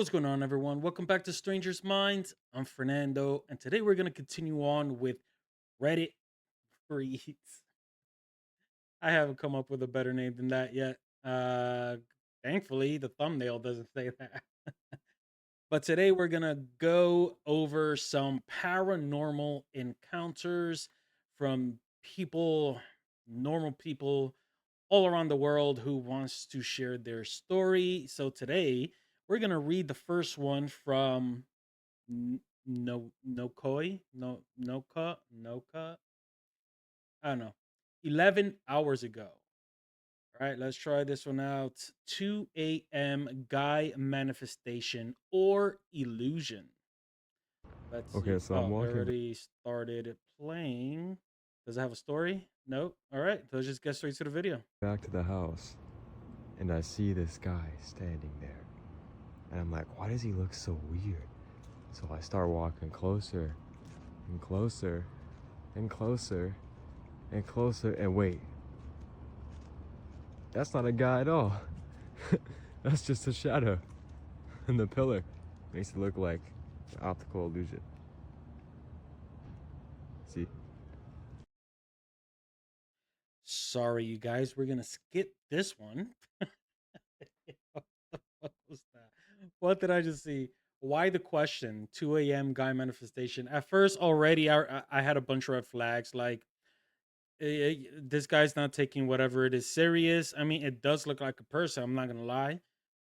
What's going on, everyone? Welcome back to Strangers Minds. I'm Fernando, and today we're going to continue on with Reddit Freeze. I haven't come up with a better name than that yet. Uh, Thankfully, the thumbnail doesn't say that. But today we're going to go over some paranormal encounters from people, normal people all around the world who wants to share their story. So today we're going to read the first one from Noka. I don't know. 11 hours ago. All right, let's try this one out. 2 a.m. guy manifestation or illusion. Let's Okay, see. so I'm Oh, it walking already started playing. Does it have a story? Nope. All right, let's just get straight to the video. back to the house and I see this guy standing there. And I'm like, why does he look so weird? So I start walking closer and closer and closer and closer. And wait, that's not a guy at all. That's just a shadow. And the pillar makes it look like an optical illusion. See? Sorry, you guys. We're gonna skip this one. What the fuck was that? What did I just see? Why the question? 2 a.m. guy manifestation. At first, already, I had a bunch of red flags. Like, this guy's not taking whatever it is serious. I mean, it does look like a person. I'm not gonna lie.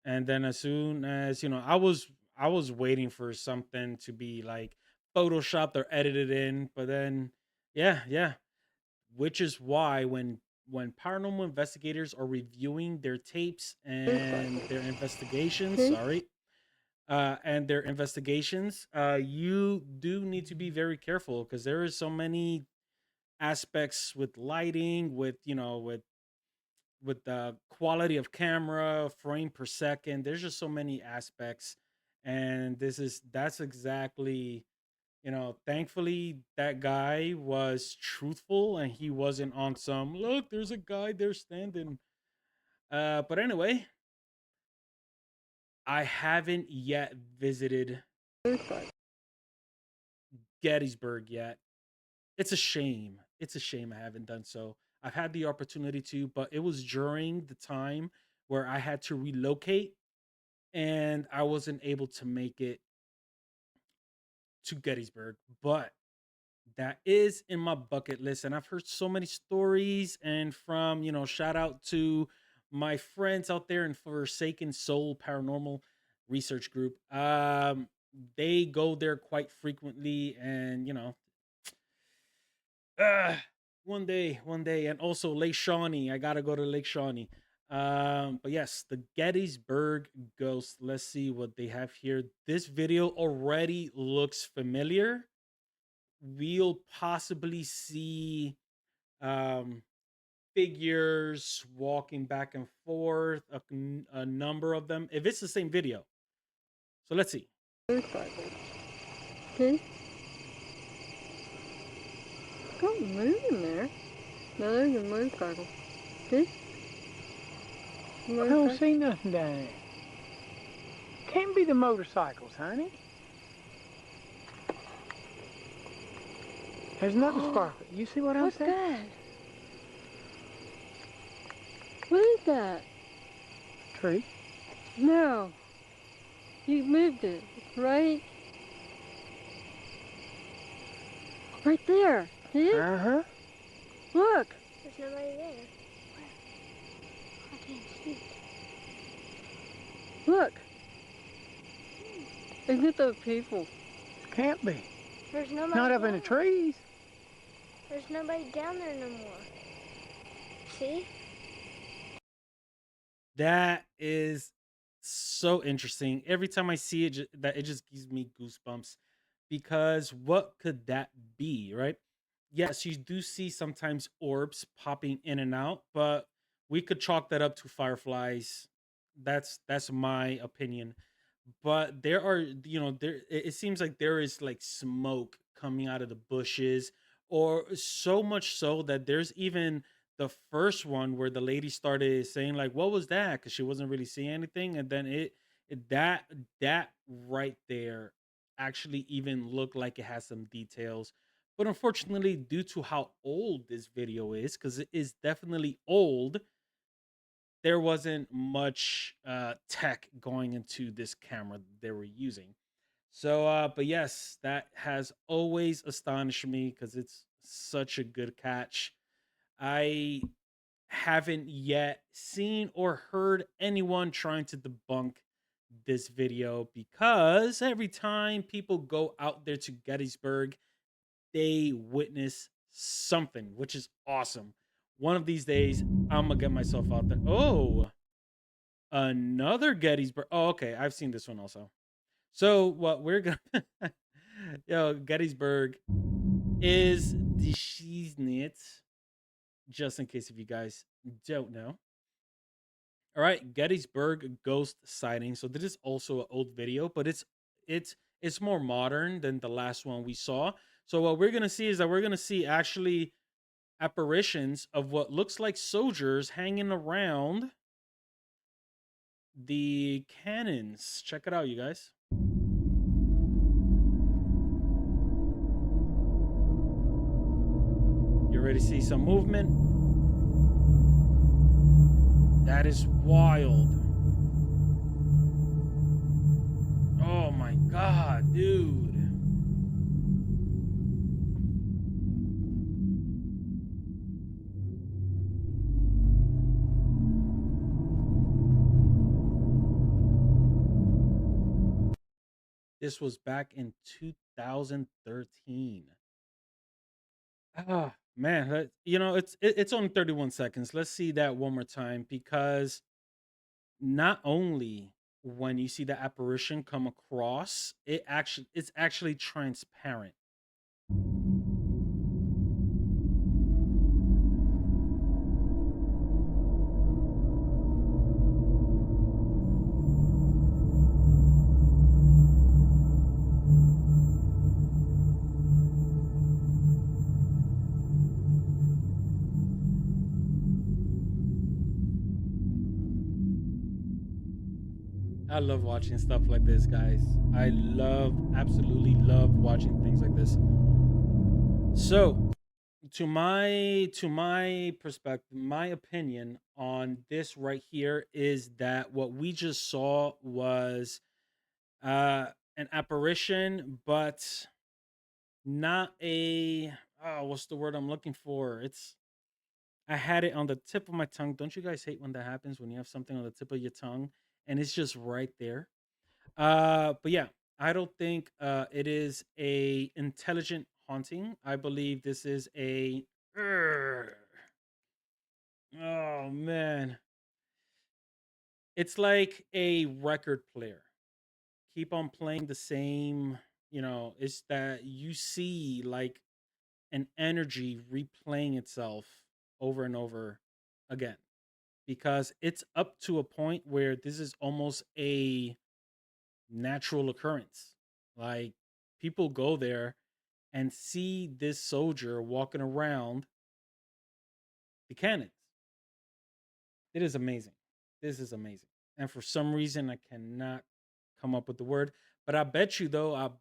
And then as soon as I was waiting for something to be like photoshopped or edited in, but then yeah, which is why when paranormal investigators are reviewing their tapes and their investigations, sorry, and their investigations, you do need to be very careful because there is so many aspects with lighting, with with the quality of camera, frame per second. There's just so many aspects, and that's exactly, thankfully that guy was truthful and he wasn't on some look. There's a guy there standing. But anyway, I haven't yet visited Gettysburg yet. It's a shame. It's a shame I haven't done so. I've had the opportunity to, but it was during the time where I had to relocate and I wasn't able to make it to Gettysburg. But that is in my bucket list. And I've heard so many stories, and from, shout out to my friends out there in Forsaken Soul Paranormal Research Group. They go there quite frequently, and uh, one day, and also Lake Shawnee. I gotta go to Lake Shawnee. But yes, the Gettysburg Ghost. Let's see what they have here. This video already looks familiar. We'll possibly see um figures walking back and forth, a number of them, if it's the same video. So let's see. Okay. Don't move in there. No, there's a motorcycle. See? I don't see nothing down there. Can't be the motorcycles, honey. There's another sparkle. You see what I'm What's saying? that? What is that? Tree. No. You moved it, right? Right there. See it? Uh-huh. Look. There's nobody there. Where? I can't see. Look. Isn't it those people? Can't be. There's nobody Not up in down the there. trees. There's nobody down there no more. See? That is so interesting. Every time I see it, that it just gives me goosebumps, because what could that be, right? Yes, you do see sometimes orbs popping in and out, but we could chalk that up to fireflies. That's my opinion. But there are, it seems like there is like smoke coming out of the bushes, or so much so that there's even the first one where the lady started saying like, what was that, because she wasn't really seeing anything, and then it That that right there actually even looked like it has some details. But unfortunately, due to how old this video is, because it is definitely old, there wasn't much tech going into this camera they were using. So, but yes, that has always astonished me because it's such a good catch. I haven't yet seen or heard anyone trying to debunk this video because every time people go out there to Gettysburg, they witness something, which is awesome. One of these days, I'm gonna get myself out there. Oh, another Gettysburg. Oh, okay. I've seen this one also. So what we're gonna Gettysburg is the Shiznit, just in case if you guys don't know. All right, Gettysburg ghost sighting. So this is also an old video, but it's more modern than the last one we saw. So what we're gonna see is that we're gonna see actually apparitions of what looks like soldiers hanging around the cannons. Check it out, you guys. You already see some movement. That is wild. Oh my god, dude. This was back in 2013. Ah, man, it's only 31 seconds. Let's see that one more time because not only when you see the apparition come across, it's actually transparent. I love watching stuff like this, guys. Absolutely love watching things like this. So, to my perspective, my opinion on this right here is that what we just saw was an apparition, but not a what's the word I'm looking for? I had it on the tip of my tongue. Don't you guys hate when that happens when you have something on the tip of your tongue and it's just right there? But yeah, I don't think it is a intelligent haunting. I believe this is a oh man. It's like a record player. Keep on playing the same, it's that you see like an energy replaying itself over and over again because it's up to a point where this is almost a natural occurrence. Like people go there and see this soldier walking around the cannons. It is amazing. This is amazing. And for some reason, I cannot come up with the word. But I bet you, though,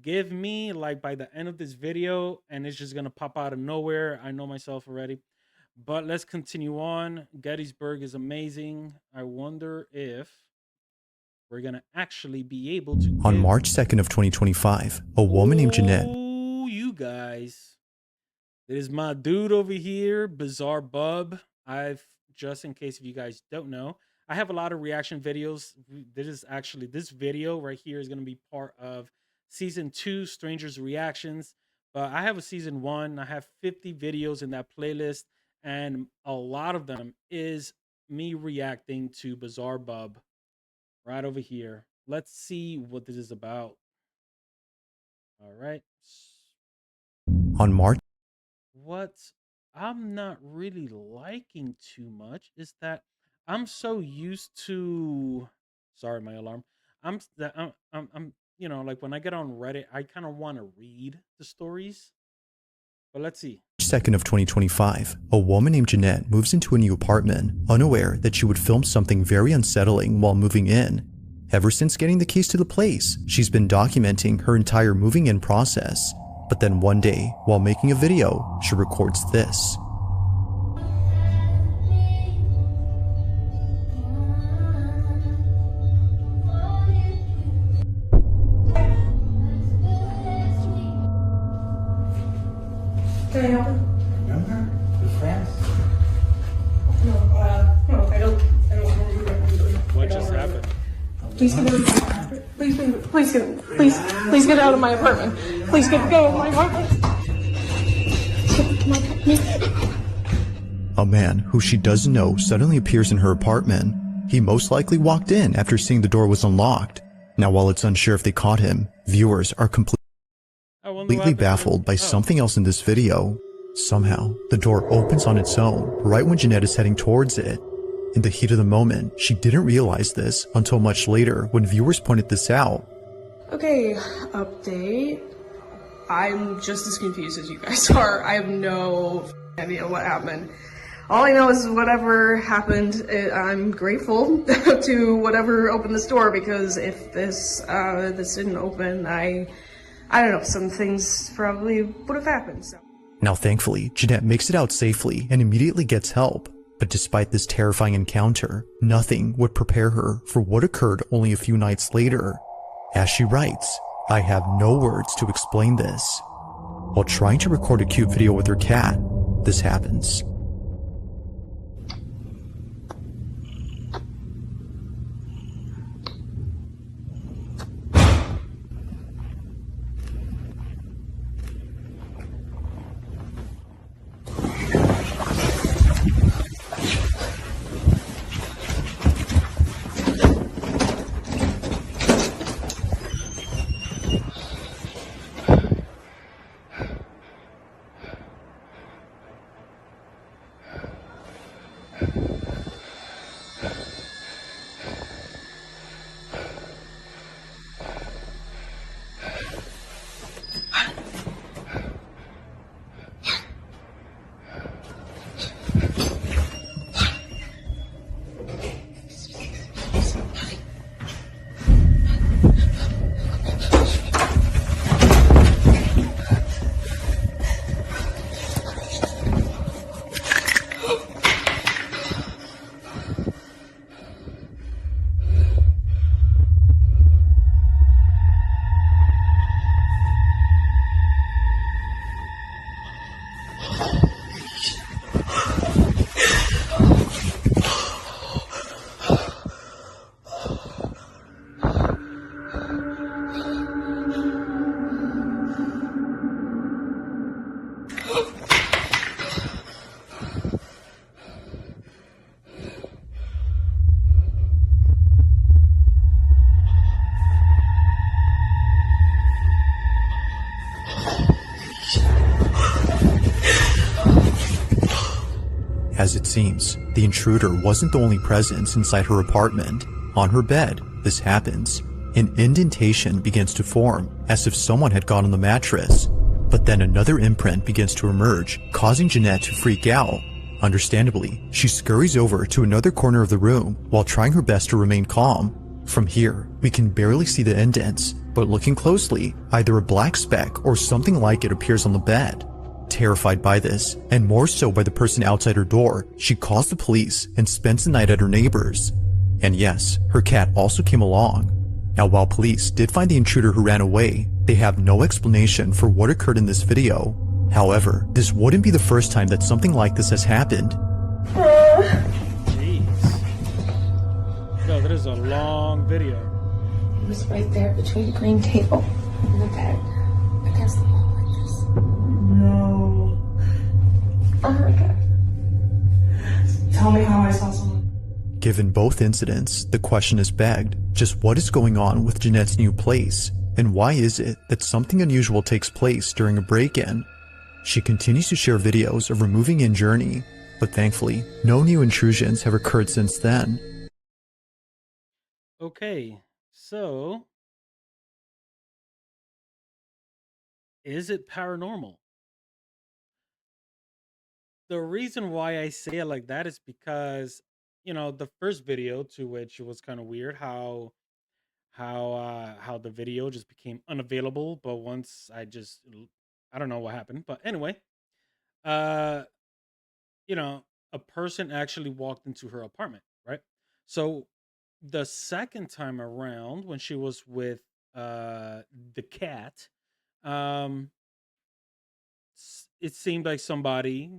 give me like by the end of this video, and it's just going to pop out of nowhere. I know myself already. But let's continue on. Gettysburg is amazing. I wonder if we're going to actually be able to. On March 2nd of 2025, a woman named Jeanette. Oh, you guys. There's my dude over here, Bizarre Bub. Just in case if you guys don't know, I have a lot of reaction videos. This video right here is going to be part of season 2, Strangers Reactions. But I have a season 1. I have 50 videos in that playlist, and a lot of them is me reacting to Bizarre Bub right over here. Let's see what this is about. All right. On March. What I'm not really liking too much is that I'm so used to. Sorry, my alarm. I'm like when I get on Reddit, I kind of want to read the stories. But let's see. 2nd of 2025, a woman named Jeanette moves into a new apartment, unaware that she would film something very unsettling while moving in. Ever since getting the keys to the place, she's been documenting her entire moving in process. But then one day, while making a video, she records this. Can I help him? Remember? We're friends. No, I don't remember. What just happened? Please get out. Please get out of my apartment. Please get out of my apartment. A man who she doesn't know suddenly appears in her apartment. He most likely walked in after seeing the door was unlocked. Now, while it's unsure if they caught him, viewers are completely baffled by something else in this video. Somehow, the door opens on its own right when Jeanette is heading towards it. In the heat of the moment, she didn't realize this until much later when viewers pointed this out. Okay, update. I'm just as confused as you guys are. I have no idea what happened. All I know is whatever happened, I'm grateful to whatever opened this door, because if this didn't open, I don't know, some things probably would have happened. So. Now, thankfully, Jeanette makes it out safely and immediately gets help. But despite this terrifying encounter, nothing would prepare her for what occurred only a few nights later. As she writes, "I have no words to explain this." While trying to record a cute video with her cat, this happens. As it seems, the intruder wasn't the only presence inside her apartment. On her bed, this happens. An indentation begins to form, as if someone had gone on the mattress. But then another imprint begins to emerge, causing Jeanette to freak out. Understandably, she scurries over to another corner of the room while trying her best to remain calm. From here, we can barely see the indents, but looking closely, either a black speck or something like it appears on the bed. Terrified by this, and more so by the person outside her door, she calls the police and spends the night at her neighbor's. And yes, her cat also came along. Now, while police did find the intruder who ran away, they have no explanation for what occurred in this video. However, this wouldn't be the first time that something like this has happened. Jeez. Yo, that is a long video. It was right there between the green table and the bed, against the wall like this. No. Oh my God. Tell me how I saw someone. Given both incidents, the question is begged, just what is going on with Jeanette's new place? And why is it that something unusual takes place during a break-in? She continues to share videos of her moving-in journey, but thankfully, no new intrusions have occurred since then. Okay, so is it paranormal? The reason why I say it like that is because, the first video, to which it was kind of weird how how the video just became unavailable. But once I don't know what happened. But anyway, uh, you know, a person actually walked into her apartment, right? So the second time around, when she was with the cat, um, it seemed like somebody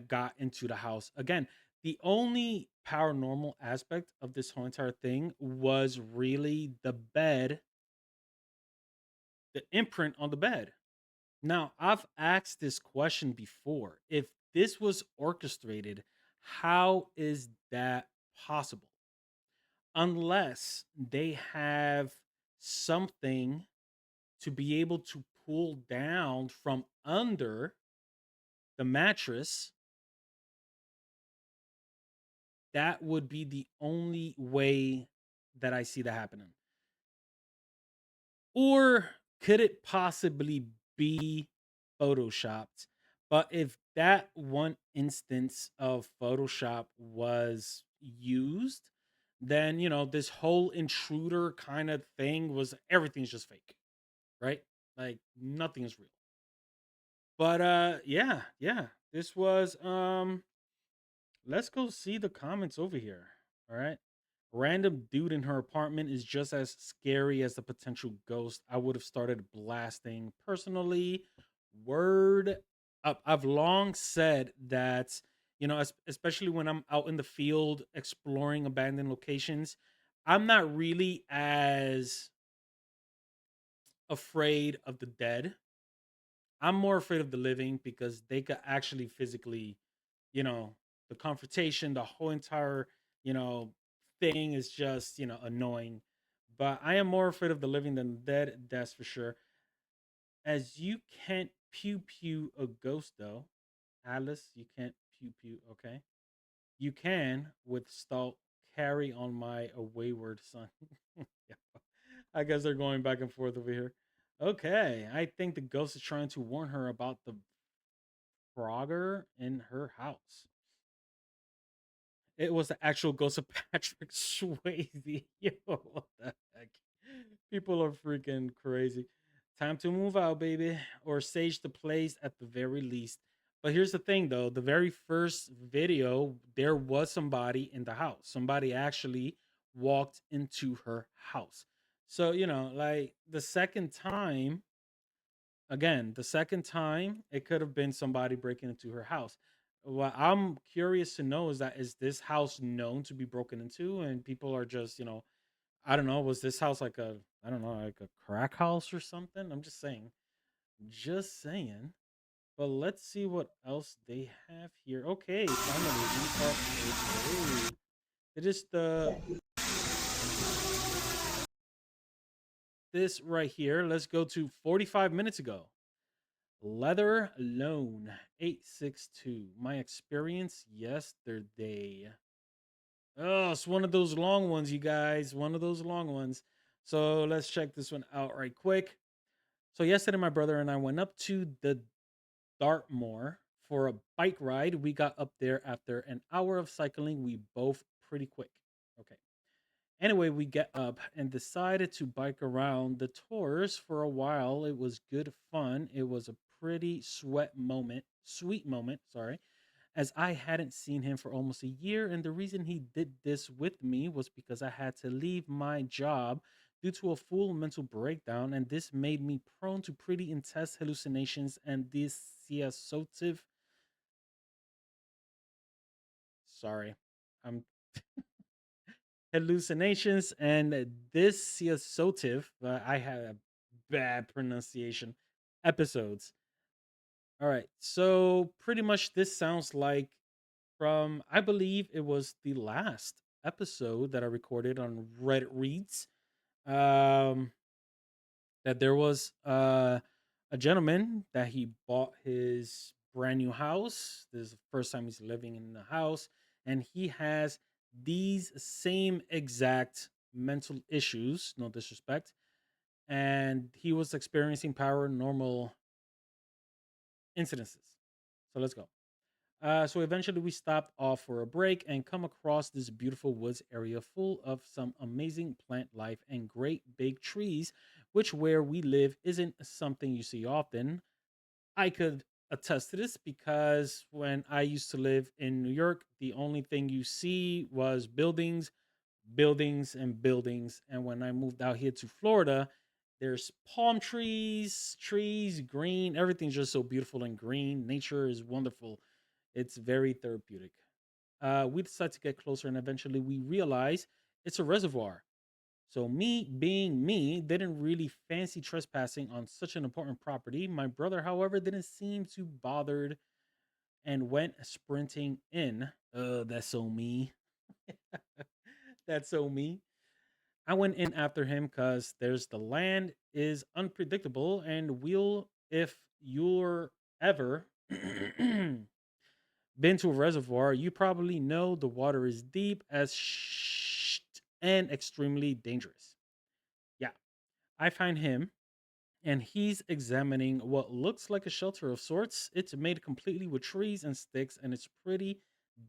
got into the house again. The only paranormal aspect of this whole entire thing was really the bed, the imprint on the bed. Now, I've asked this question before. If this was orchestrated, how is that possible? Unless they have something to be able to pull down from under the mattress, that would be the only way that I see that happening. Or could it possibly be photoshopped? But if that one instance of Photoshop was used, then this whole intruder kind of thing was everything's just fake, right? Like nothing is real. But yeah, yeah. This was let's go see the comments over here. All right. Random dude in her apartment is just as scary as the potential ghost. I would have started blasting personally. Word up. I've long said that, especially when I'm out in the field exploring abandoned locations, I'm not really as afraid of the dead. I'm more afraid of the living because they could actually physically, you know, the confrontation, the whole entire, you know, thing is just, annoying. But I am more afraid of the living than the dead, that's for sure. As you can't pew pew a ghost though. Alice, you can't pew pew, okay? You can with Stout carry on my a wayward son. Yeah. I guess they're going back and forth over here. Okay, I think the ghost is trying to warn her about the Frogger in her house. It was the actual ghost of Patrick Swayze. Yo, what the heck? People are freaking crazy. Time to move out, baby, or stage the place at the very least. But here's the thing, though. The very first video, there was somebody in the house. Somebody actually walked into her house. So, like the second time, again, the second time, it could have been somebody breaking into her house. What I'm curious to know is this house known to be broken into, and people are just, I don't know, was this house like I don't know, like a crack house or something? I'm just saying. But let's see what else they have here. Okay, finally, we are okay. It is this right here. Let's go to 45 minutes ago. Leather Loan 862. My experience yesterday. Oh, it's one of those long ones, you guys. One of those long ones. So let's check this one out right quick. So yesterday, my brother and I went up to the Dartmoor for a bike ride. We got up there after an hour of cycling. We both pretty quick. Okay. Anyway, we get up and decided to bike around the tours for a while. It was good fun. It was a pretty sweet moment, sorry, as I hadn't seen him for almost a year. And the reason he did this with me was because I had to leave my job due to a full mental breakdown. And this made me prone to pretty intense hallucinations and dissociative. Sorry, I'm hallucinations and dissociative. I had a bad pronunciation episodes. All right, so pretty much this sounds like from I believe it was the last episode that I recorded on Reddit Reads. Um, that there was a gentleman that he bought his brand new house. This is the first time he's living in the house, and he has these same exact mental issues, no disrespect, and he was experiencing paranormal incidences. So let's go. So eventually we stopped off for a break and come across this beautiful woods area full of some amazing plant life and great big trees, which where we live isn't something you see often. I could attest to this because when I used to live in New York, the only thing you see was buildings, buildings, and buildings. And when I moved out here to Florida, there's palm trees, trees, green. Everything's just so beautiful and green. Nature is wonderful. It's very therapeutic. We decided to get closer, and eventually we realized it's a reservoir. So, me being me, didn't really fancy trespassing on such an important property. My brother, however, didn't seem too bothered and went sprinting in. That's so me. That's so me. I went in after him because there's the land is unpredictable, and we'll if you're ever been to a reservoir, you probably know the water is deep as and extremely dangerous. Yeah, I find him and he's examining what looks like a shelter of sorts. It's made completely with trees and sticks, and it's pretty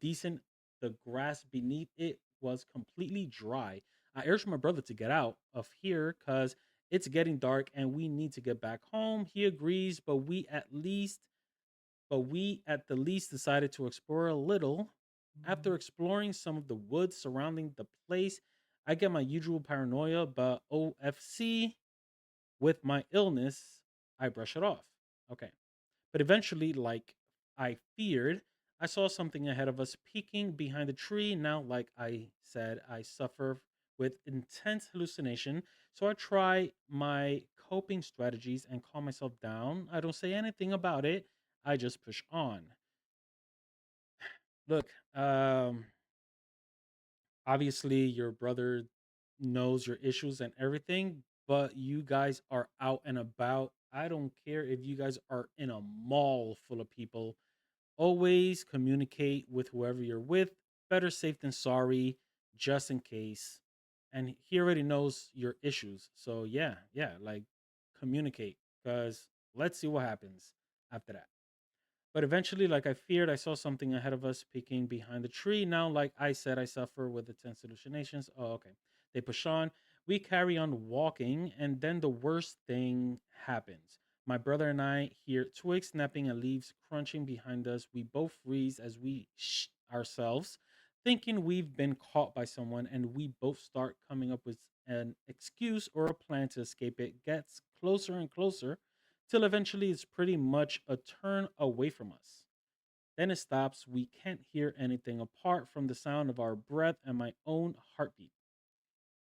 decent. The grass beneath it was completely dry. I urged my brother to get out of here because it's getting dark and we need to get back home. He agrees, but we at the least decided to explore a little. After exploring some of the woods surrounding the place, I get my usual paranoia, but OFC with my illness, I brush it off. Okay. But eventually, like I feared, I saw something ahead of us peeking behind the tree. Now, like I said, I suffer with intense hallucination. So I try my coping strategies and calm myself down. I don't say anything about it. I just push on. Look, obviously your brother knows your issues and everything, but you guys are out and about. I don't care if you guys are in a mall full of people. Always communicate with whoever you're with. Better safe than sorry, just in case. And he already knows your issues. So yeah, like communicate because let's see what happens after that. But eventually, like I feared, I saw something ahead of us peeking behind the tree. Now, like I said, I suffer with intense hallucinations. Oh, okay. They push on. We carry on walking, and then the worst thing happens. My brother and I hear twigs snapping and leaves crunching behind us. We both freeze as we ourselves, thinking we've been caught by someone, and we both start coming up with an excuse or a plan to escape. It gets closer and closer till eventually it's pretty much a turn away from us. Then it stops. We can't hear anything apart from the sound of our breath and my own heartbeat.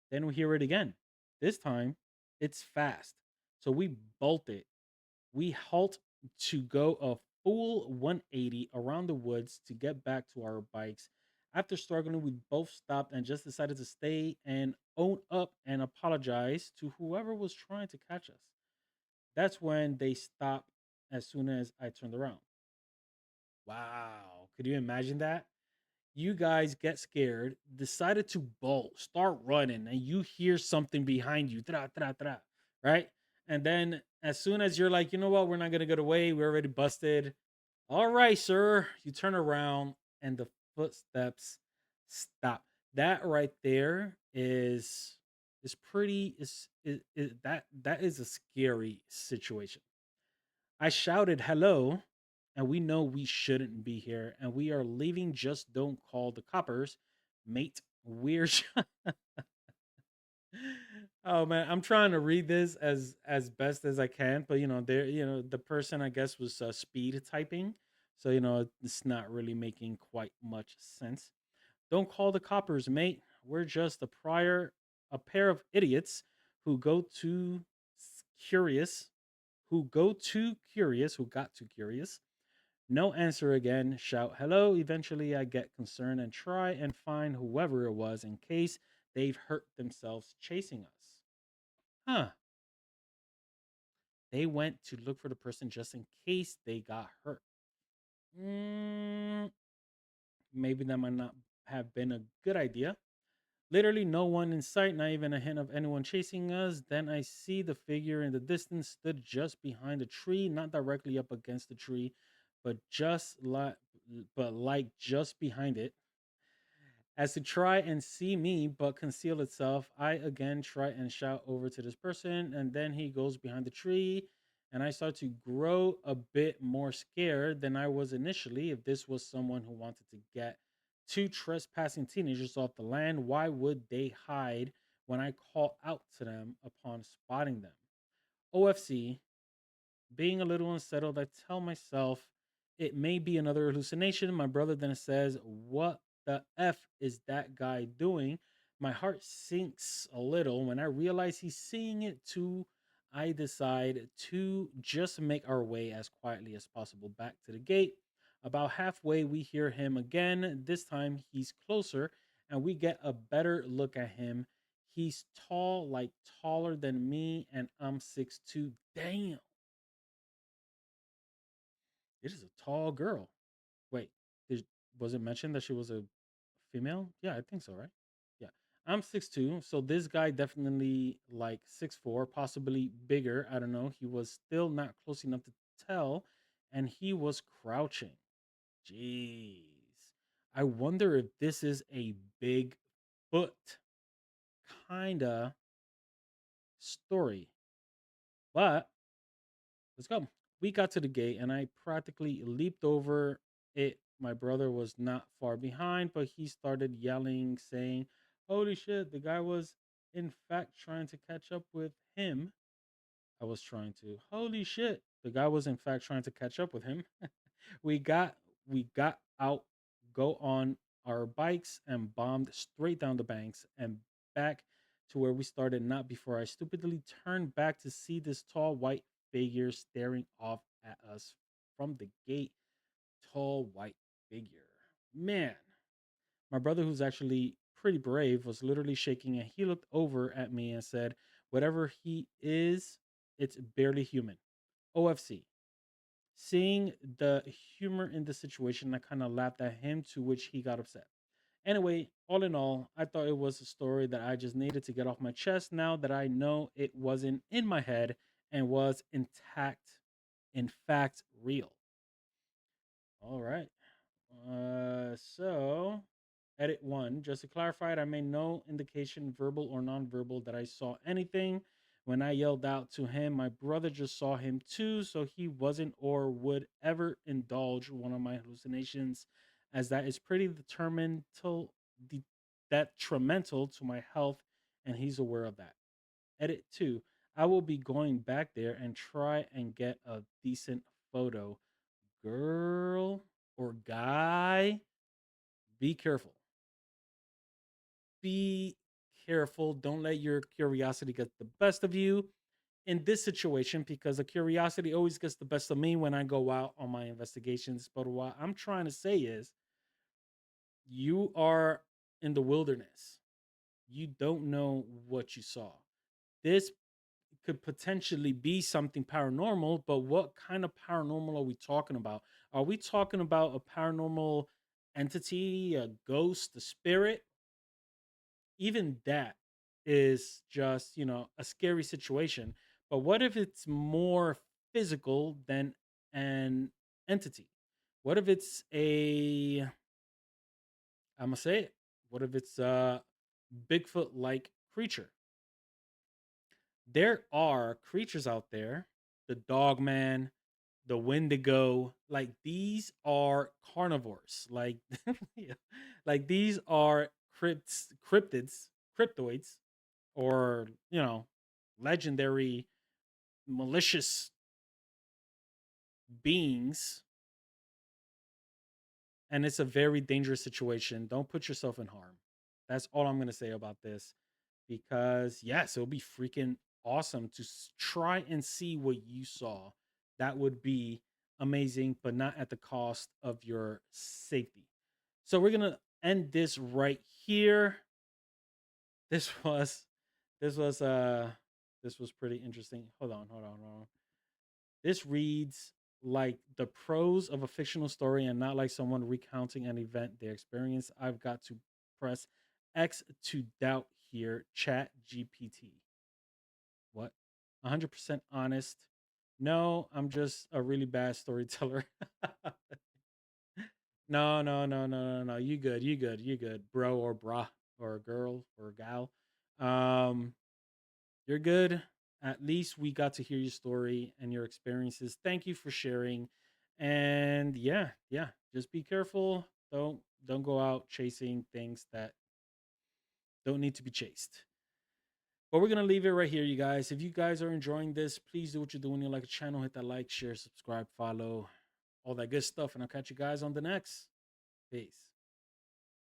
Then we hear it again. This time, it's fast. So we bolt it. We halt to go a full 180 around the woods to get back to our bikes. After struggling, we both stopped and just decided to stay and own up and apologize to whoever was trying to catch us. That's when they stopped as soon as I turned around. Wow. Could you imagine that? You guys get scared, decided to bolt, start running, and you hear something behind you, tra, tra, tra, right? And then as soon as you're like, you know what, we're not going to get away, we're already busted. All right, sir. You turn around and the footsteps stop. That right there is pretty is that is a scary situation. I shouted hello, and we know we shouldn't be here, and we are leaving. Just don't call the coppers, mate. We're oh man, I'm trying to read this as best as I can, but there, the person I guess was speed typing, so it's not really making quite much sense. Don't call the coppers, mate. We're just a pair of idiots who go too curious, who got too curious. No answer again. Shout hello. Eventually, I get concerned and try and find whoever it was in case they've hurt themselves chasing us. Huh. They went to look for the person just in case they got hurt. Mm, maybe that might not have been a good idea. Literally no one in sight, not even a hint of anyone chasing us. Then I see the figure in the distance stood just behind the tree, not directly up against the tree, but but like just behind it. As to try and see me but conceal itself, I again try and shout over to this person, and then he goes behind the tree, and I start to grow a bit more scared than I was initially. If this was someone who wanted to get two trespassing teenagers off the land, why would they hide when I call out to them upon spotting them? OFC, being a little unsettled, I tell myself it may be another hallucination. My brother then says, "What the F is that guy doing?" My heart sinks a little when I realize he's seeing it too. I decide to just make our way as quietly as possible back to the gate. About halfway, we hear him again. This time, he's closer, and we get a better look at him. He's tall, like taller than me, and I'm 6'2". Damn. It is a tall girl. Wait, did, was it mentioned that she was a female? Yeah, I think so, right? Yeah. I'm 6'2", so this guy definitely like 6'4", possibly bigger. I don't know. He was still not close enough to tell, and he was crouching. Jeez. I wonder if this is a Bigfoot kinda story. But let's go. We got to the gate and I practically leaped over it. My brother was not far behind, but he started yelling, saying, "Holy shit, the guy was in fact trying to catch up with him." I was trying to. Holy shit, the guy was in fact trying to catch up with him. we got we got out, go on our bikes and bombed straight down the banks and back to where we started, not before I stupidly turned back to see this tall white figure staring off at us from the gate. Tall white figure. Man, my brother, who's actually pretty brave, was literally shaking, and he looked over at me and said, "Whatever he is, it's barely human." OFC. Seeing the humor in the situation, I kind of laughed at him, to which he got upset. Anyway, all in all, I thought it was a story that I just needed to get off my chest now that I know it wasn't in my head and was intact, in fact, real. All right. So edit one. Just to clarify, I made no indication, verbal or nonverbal, that I saw anything. When I yelled out to him, my brother just saw him too, so he wasn't or would ever indulge one of my hallucinations, as that is pretty de- detrimental to my health, and he's aware of that. Edit two. I will be going back there and try and get a decent photo. Girl or guy, be careful. Be careful. Don't let your curiosity get the best of you in this situation, because the curiosity always gets the best of me when I go out on my investigations. But what I'm trying to say is, you are in the wilderness. You don't know what you saw. This could potentially be something paranormal, but what kind of paranormal are we talking about? Are we talking about a paranormal entity, a ghost, a spirit? Even that is just, a scary situation. But what if it's more physical than an entity? What if it's I'm gonna say it. What if it's a Bigfoot like creature? There are creatures out there, the dog man, the wendigo, like these are carnivores. Like yeah, like these are cryptoids, or legendary malicious beings, and it's a very dangerous situation. Don't put yourself in harm. That's all I'm going to say about this, because yes, it'll be freaking awesome to try and see what you saw. That would be amazing, but not at the cost of your safety. So we're going to end this right here. This was this was this was pretty interesting. Hold on. This reads like the prose of a fictional story and not like someone recounting an event they experienced. I've got to press X to doubt here. Chat GPT. What? 100% honest. No, I'm just a really bad storyteller. No, no, no, no, no, no. You good, you good, you good, bro or brah or girl or gal. Um, you're good. At least we got to hear your story and your experiences. Thank you for sharing. And yeah, yeah, just be careful. Don't go out chasing things that don't need to be chased. But we're gonna leave it right here, you guys. If you guys are enjoying this, please do what you're doing. You like the channel, hit that like, share, subscribe, follow, all that good stuff. And I'll catch you guys on the next. Peace.